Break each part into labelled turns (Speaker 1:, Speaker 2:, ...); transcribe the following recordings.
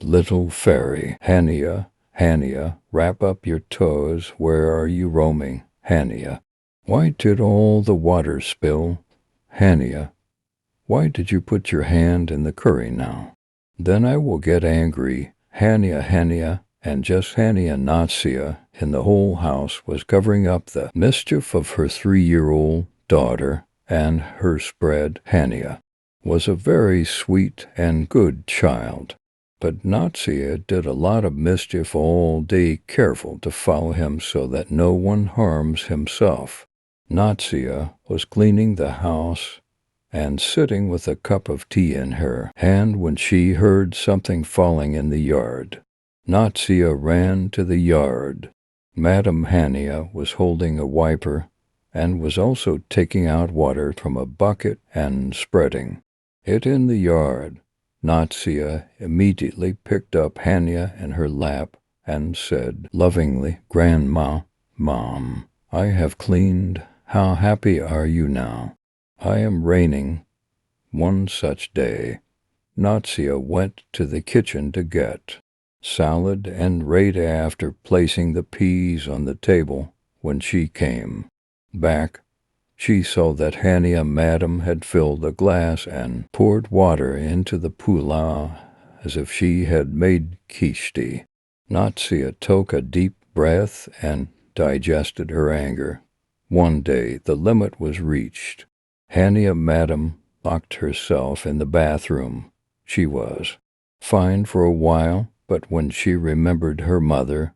Speaker 1: little fairy. Hania, Hania, wrap up your toes, where are you roaming? Hania, why did all the water spill? Hania, why did you put your hand in the curry now? Then I will get angry. Hania, Hania, and just Hania Natsia in the whole house was covering up the mischief of her 3-year-old daughter, and her spread. Hania was a very sweet and good child, but Natsia did a lot of mischief all day, careful to follow him so that no one harms himself. Natsia was cleaning the house and sitting with a cup of tea in her hand when she heard something falling in the yard. Natsia ran to the yard. Madame Hania was holding a wiper and was also taking out water from a bucket and spreading it in the yard. Natsia immediately picked up Hania in her lap and said lovingly, "Grandma, Mom, I have cleaned. How happy are you now? I am raining." One such day, Natsia went to the kitchen to get salad, and right after placing the peas on the table, when she came back, she saw that Hania Madam had filled a glass and poured water into the pulao as if she had made kishti. Natsia took a deep breath and digested her anger. One day the limit was reached. Hania Madam locked herself in the bathroom. She was fine for a while, but when she remembered her mother,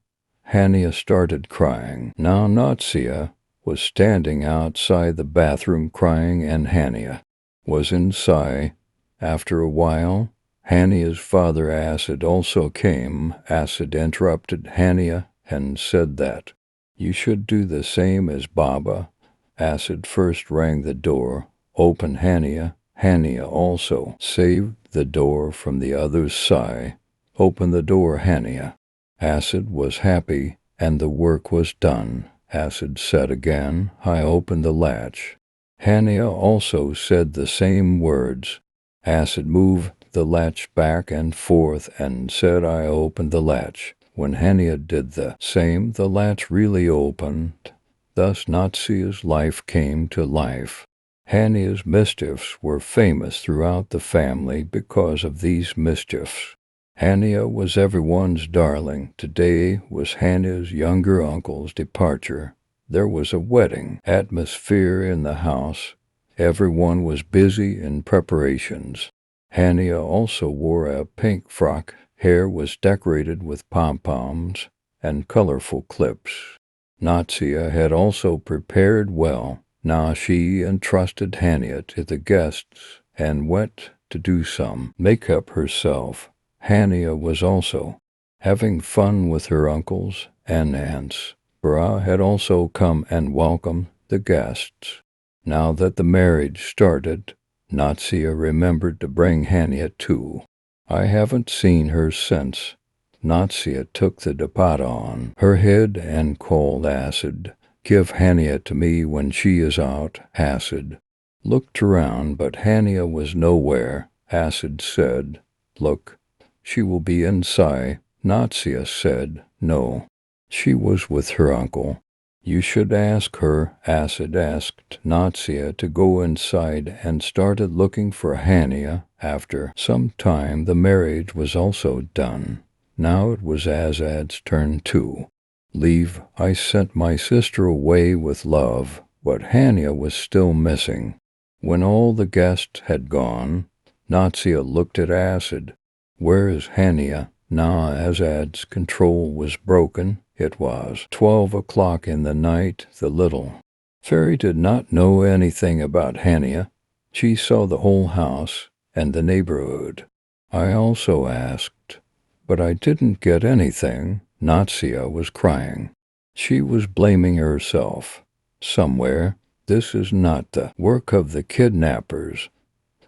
Speaker 1: Hania started crying. Now Natsia was standing outside the bathroom crying, and Hania was inside. After a while, Hania's father Acid also came. Acid interrupted Hania and said that you should do the same as Baba. Acid first rang the door. Open Hania. Hania also saved the door from the other side. Open the door, Hania. Acid was happy, and the work was done. Acid said again, I opened the latch. Hania also said the same words. Acid moved the latch back and forth and said, I opened the latch. When Hania did the same, the latch really opened. Thus Natsia's life came to life. Hania's mischiefs were famous throughout the family because of these mischiefs. Hania was everyone's darling. Today was Hania's younger uncle's departure. There was a wedding atmosphere in the house. Everyone was busy in preparations. Hania also wore a pink frock. Hair was decorated with pom-poms and colorful clips. Natsia had also prepared well. Now she entrusted Hania to the guests and went to do some makeup herself. Hania was also having fun with her uncles and aunts. Bra had also come and welcomed the guests. Now that the marriage started, Natsia remembered to bring Hania too. I haven't seen her since. Natsia took the dupatta on her head and called Acid. Give Hania to me when she is out. Acid looked around, but Hania was nowhere. Acid said, Look, she will be inside. Natsia said, No, she was with her uncle. You should ask her. Acid asked Natsia to go inside and started looking for Hania. After some time the marriage was also done. Now it was Asad's turn too. Leave. I sent my sister away with love, but Hania was still missing. When all the guests had gone, Natsia looked at Acid. Where is Hania? Now Asad's control was broken. It was 12 o'clock in the night. The little fairy did not know anything about Hania. She saw the whole house and the neighborhood. I also asked, but I didn't get anything. Natsia was crying. She was blaming herself. Somewhere, this is not the work of the kidnappers.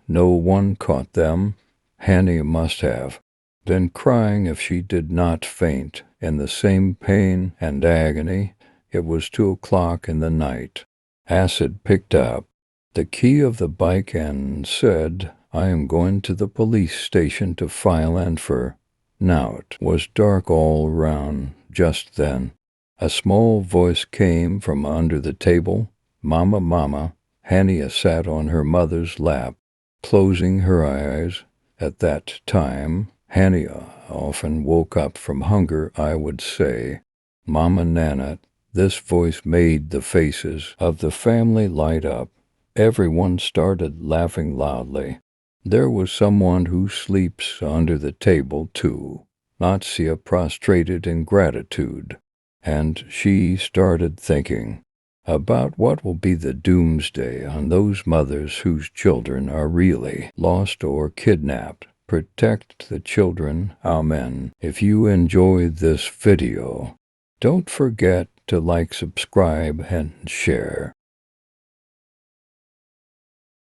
Speaker 1: No one caught them. Hania must have been crying if she did not faint in the same pain and agony. It was 2 o'clock in the night. Acid picked up the key of the bike and said, I am going to the police station to file an for Now it was dark all around. Just then, a small voice came from under the table. "Mama, Mama." Hania sat on her mother's lap, closing her eyes. At that time, Hania often woke up from hunger, I would say. "Mama Nana." This voice made the faces of the family light up. Everyone started laughing loudly. There was someone who sleeps under the table, too. Natsia prostrated in gratitude, and she started thinking about what will be the doomsday on those mothers whose children are really lost or kidnapped. Protect the children. Amen. If you enjoyed this video, don't forget to like, subscribe, and share.